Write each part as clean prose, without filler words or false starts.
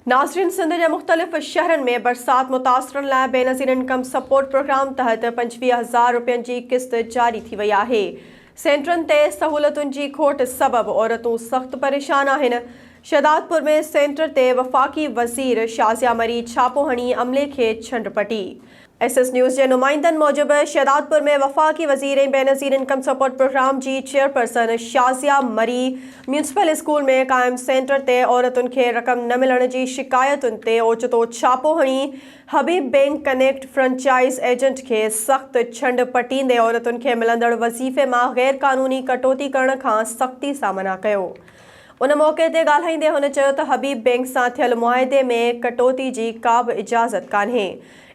नाज़रीन, सिंध के मुख़्तलिफ़ शहरनि में बरसात मुतासरनि लाइ बेनज़ीर इनकम सपोर्ट प्रोग्राम तहत 25,000 रुपयनि जी क़िस्त जारी थी वई आहे। सेंटरनि ते सहूलतुनि जी खोट सबबि औरतूं सख़्त परेशान आहिनि। शहदादपुर में सेंटर ते वफ़ाक़ी वज़ीर शाज़िया मरी छापो हणी अमले खे छंड पटी। SS न्यूज़ के नुमाइंदनि मूजिबि शहदादपुर में वफ़ाक़ी वज़ीर ऐं बेनज़ीर इनकम सपोर्ट प्रोग्राम जी चेयरपर्सन शाज़िया मरी म्यूनिसिपल स्कूल में क़ाइम सेंटर ते औरतुनि खे रक़म न मिलण जी शिकायतुनि ते ओचितो छापो हणी Habib bank connect franchise agent खे सख़्त छंड पटींदे औरतुनि खे मिलंदड़ वज़ीफ़े मां गैर क़ानूनी कटौती करण खां सख़्ती सां मना कयो। उन मौक़े ते ॻाल्हाईंदे हुन चयो त हबीब बैंक सां थियल मुआहिदे में कटौती जी का बि इजाज़त कान्हे।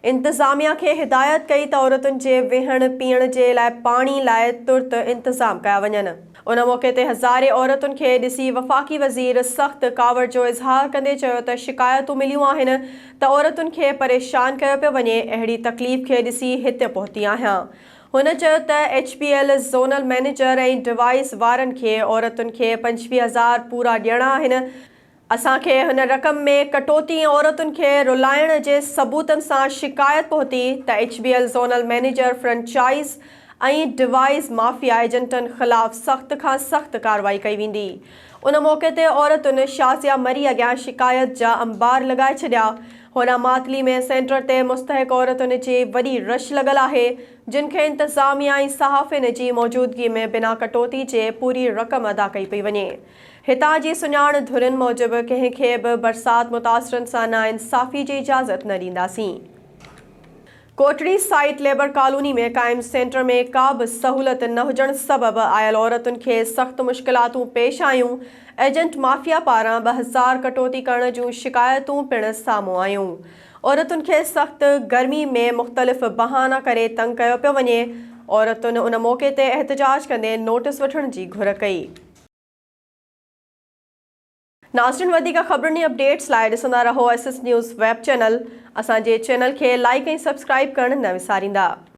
इंतिज़ामिया खे हिदायत कई त औरतुनि जे वेहण पीअण जे लाइ पाणी लाइ तुर्त इंतज़ाम कया वञनि। उन मौक़े ते हज़ारे औरतुनि खे ॾिसी वफ़ाक़ी वज़ीर सख़्त कावड़ जो इज़हार कंदे चयो त शिकायतूं मिलियूं आहिनि त औरतुनि खे परेशान कयो पियो वञे। अहिड़ी तकलीफ़ खे ॾिसी हिते पहुती आहियां। हुन चयो त HPL ज़ोनल मैनेजर ऐं डिवाइस वारनि खे औरतुनि खे 25,000 पूरा ॾियणा आहिनि। असांखे हुन रक़म में कटौती ऐं औरतुनि खे रुलाइण जे सबूतनि सां शिकायत पहुती त HBL ज़ोनल मैनेजर फ्रेंचाइज़ ऐं डिवाइस माफ़िया एजेंटनि ख़िलाफ़ सख़्त खां सख़्त कार्रवाई कई वेंदी। उन मौक़े ते औरतुनि शाज़िया मरी अॻियां शिकायत जा अंबार लॻाए छॾिया। होॾां मातली में सेंटर ते मुस्तहिक़ औरतुनि जी वॾी रश लॻल आहे, जिन खे इंतिज़ामिया ऐं सहाफ़िन जी मौजूदगी में बिना कटौती जे पूरी रक़म अदा कई पई वञे। हितां जी सुञाण धुरिन मूजिबि कंहिंखे बि बरसात मुतासरनि सां नाइंसाफ़ी जी इजाज़त न ॾींदासीं। कोटड़ी साइट लेबर कॉलोनी में क़ाइम सेंटर में का बि सहूलत न हुजण सबबि आयल औरतुनि खे सख़्त मुश्किलातूं पेश आयूं। एजेंट माफ़िया पारां 2000 कटौती करण जूं शिकायतूं पिणु साम्हूं आयूं। औरतुनि खे सख़्त गर्मी में मुख़्तलिफ़ बहाना करे तंग कयो पियो वञे। औरतुनि उन मौक़े ते एहतजाज कंदे नोटिस वठण जी घुर कई। नाज़रीन, वधीक ख़बरुनि अपडेट्स लाइ ॾिसंदा रहो SS न्यूज़ वेब चैनल। असांजे चैनल खे लाइक ऐं सब्सक्राइब करणु न विसारींदा।